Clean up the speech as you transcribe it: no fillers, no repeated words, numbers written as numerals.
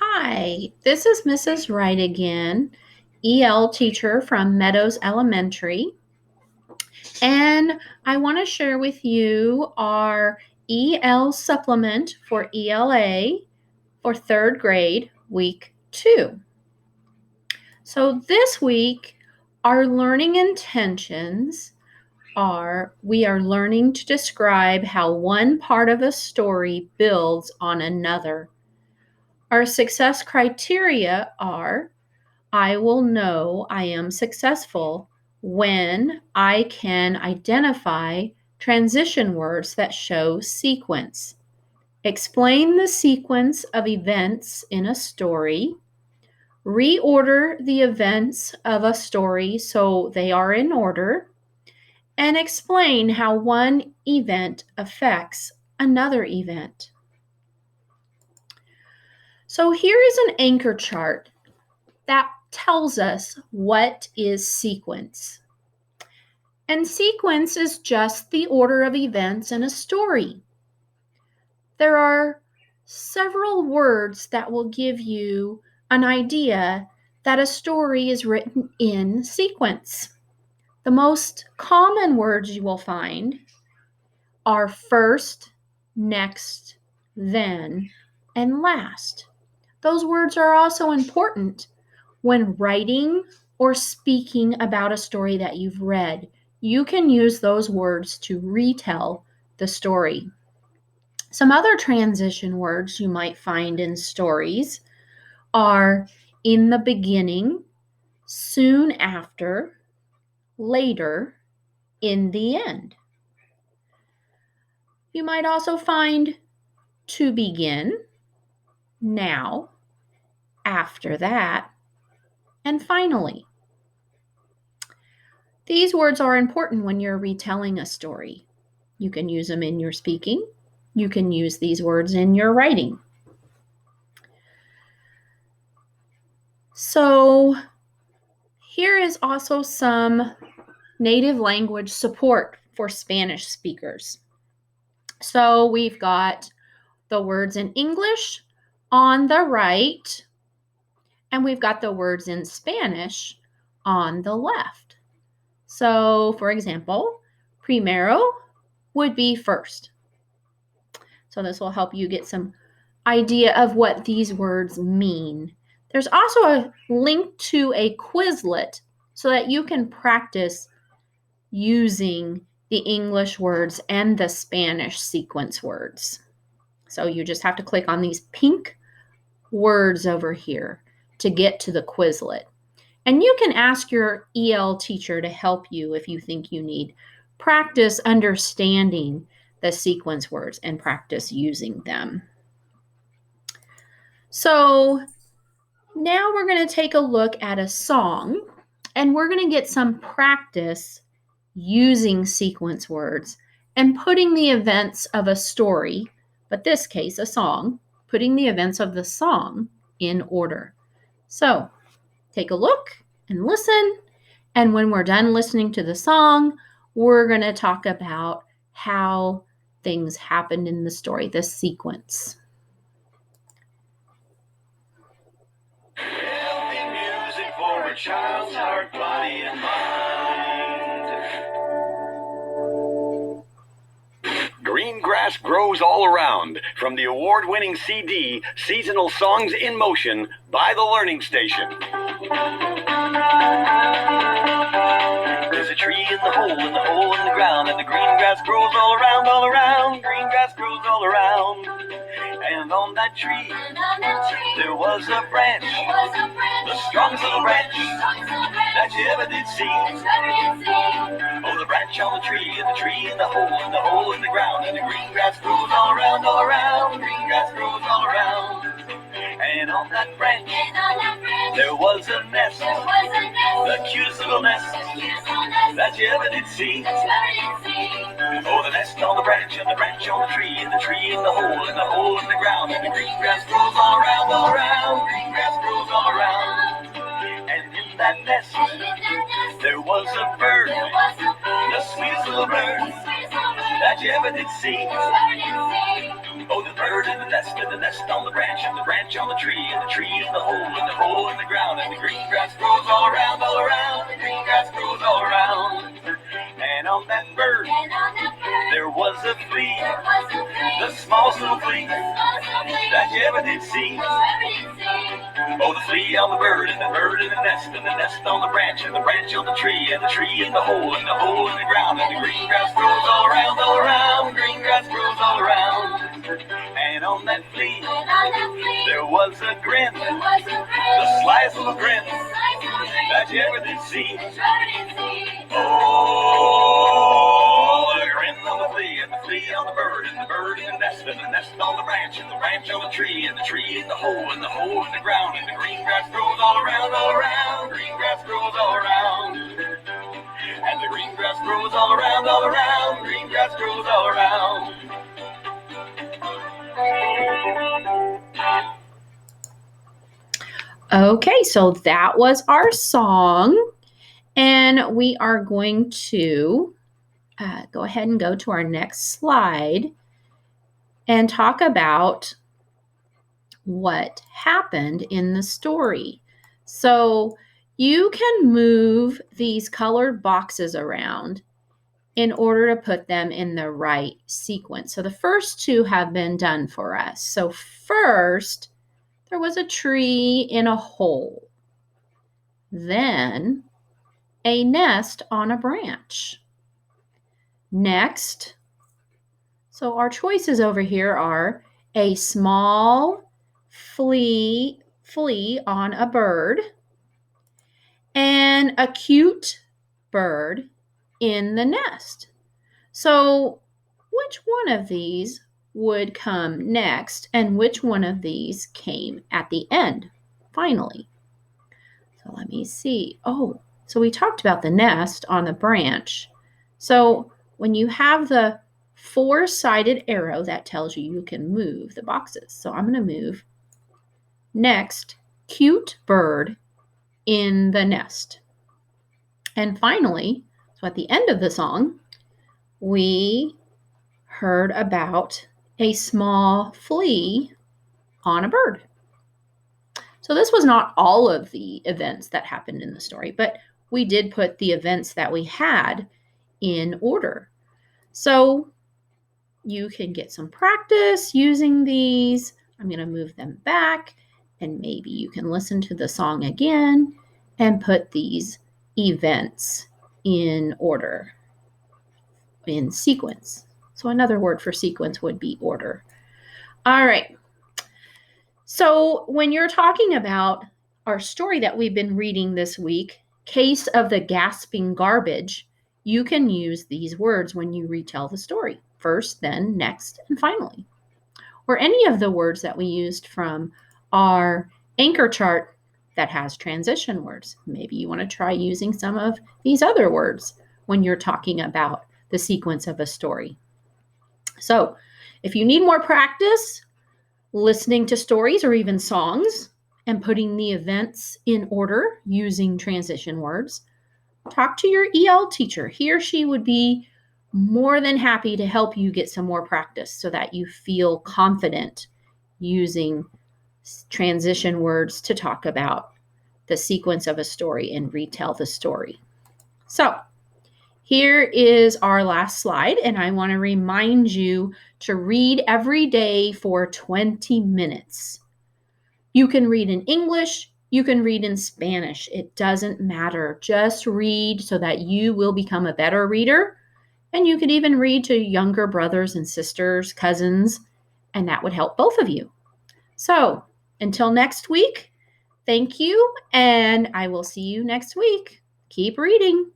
Hi, this is Mrs. Wright again, EL teacher from Meadows Elementary. And I want to share with you our EL supplement for ELA for third grade, week 2. So this week, our learning intentions are we are learning to describe how one part of a story builds on another. Our success criteria are I will know I am successful when I can identify transition words that show sequence. Explain the sequence of events in a story. Reorder the events of a story so they are in order. And explain how one event affects another event. So here is an anchor chart that tells us what is sequence. And sequence is just the order of events in a story. There are several words that will give you an idea that a story is written in sequence. The most common words you will find are first, next, then, and last. Those words are also important when writing or speaking about a story that you've read. You can use those words to retell the story. Some other transition words you might find in stories are in the beginning, soon after, later, in the end. You might also find to begin, now, after that, and finally. These words are important when you're retelling a story. You can use them in your speaking. You can use these words in your writing. So here is also some native language support for Spanish speakers. So we've got the words in English on the right, and we've got the words in Spanish on the left. So, for example, primero would be first. So this will help you get some idea of what these words mean. There's also a link to a Quizlet so that you can practice using the English words and the Spanish sequence words. So you just have to click on these pink words over here to get to the Quizlet. And you can ask your EL teacher to help you if you think you need practice understanding the sequence words and practice using them. So now we're going to take a look at a song, and we're going to get some practice using sequence words and putting the events of a story, but this case a song, putting the events of the song in order. So take a look and listen, and when we're done listening to the song, we're going to talk about how things happened in the story, the sequence. Healthy music for a child's heart, body, and mind. Green grass grows all around. From the award-winning CD, Seasonal Songs in Motion, by The Learning Station. There's a tree in the hole in the ground, and the green grass grows all around, all around. Green grass grows all around. And on that tree, there was a branch, the strongest little branch that you ever did see. Oh, the branch on the tree, and the tree in the hole in the ground, and the green grass grows all around, all around. Green grass grows all around. And on that branch, there was a nest, the cutest little nest that you ever did see. Oh, the nest on the branch, and the branch on the tree, and the tree in the hole in the ground, and the green grass grows all around, all around. Green grass grows all around. And in that nest, there was a bird, the sweetest little bird that you ever did see. Oh, the bird in the nest on the branch, and the branch on the tree in the hole in the ground, and the green grass grows all around, the green grass grows all around. And on that bird, there was a flea, the smallest little flea that you ever did see. Oh, the flea on the bird, and the bird in the nest on the branch, and the branch on the tree in the hole in the ground, and the green grass grows all around, green grass grows all around. And on that flea, there was a grin, the slyest little grin that you ever did see. Oh, the grin on the flea, and the flea on the bird, and the bird in the nest on the branch, and the branch on the tree in the hole in the ground, and the green grass grows all around, green grass grows all around. And the green grass grows all around, green grass grows all around. Okay, so that was our song, and we are going to go ahead and go to our next slide and talk about what happened in the story. So you can move these colored boxes around in order to put them in the right sequence. So the first two have been done for us. So first, there was a tree in a hole. Then, a nest on a branch. Next, so our choices over here are a small flea on a bird and a cute bird in the nest. So which one of these would come next, and which one of these came at the end, finally? So let me see. Oh, so we talked about the nest on the branch. So when you have the four-sided arrow, that tells you can move the boxes. So I'm going to move next, cute bird in the nest. And finally, so at the end of the song, we heard about a small flea on a bird. So this was not all of the events that happened in the story, but we did put the events that we had in order. So you can get some practice using these. I'm going to move them back, and maybe you can listen to the song again and put these events in order, in sequence. So another word for sequence would be order. All right. So when you're talking about our story that we've been reading this week, Case of the Gasping Garbage, you can use these words when you retell the story. First, then, next, and finally. Or any of the words that we used from our anchor chart that has transition words. Maybe you want to try using some of these other words when you're talking about the sequence of a story. So if you need more practice listening to stories or even songs and putting the events in order using transition words, talk to your EL teacher. He or she would be more than happy to help you get some more practice so that you feel confident using transition words to talk about the sequence of a story and retell the story. So here is our last slide, and I want to remind you to read every day for 20 minutes. You can read in English, you can read in Spanish. It doesn't matter. Just read so that you will become a better reader. And you could even read to younger brothers and sisters, cousins, and that would help both of you. So until next week, thank you, and I will see you next week. Keep reading.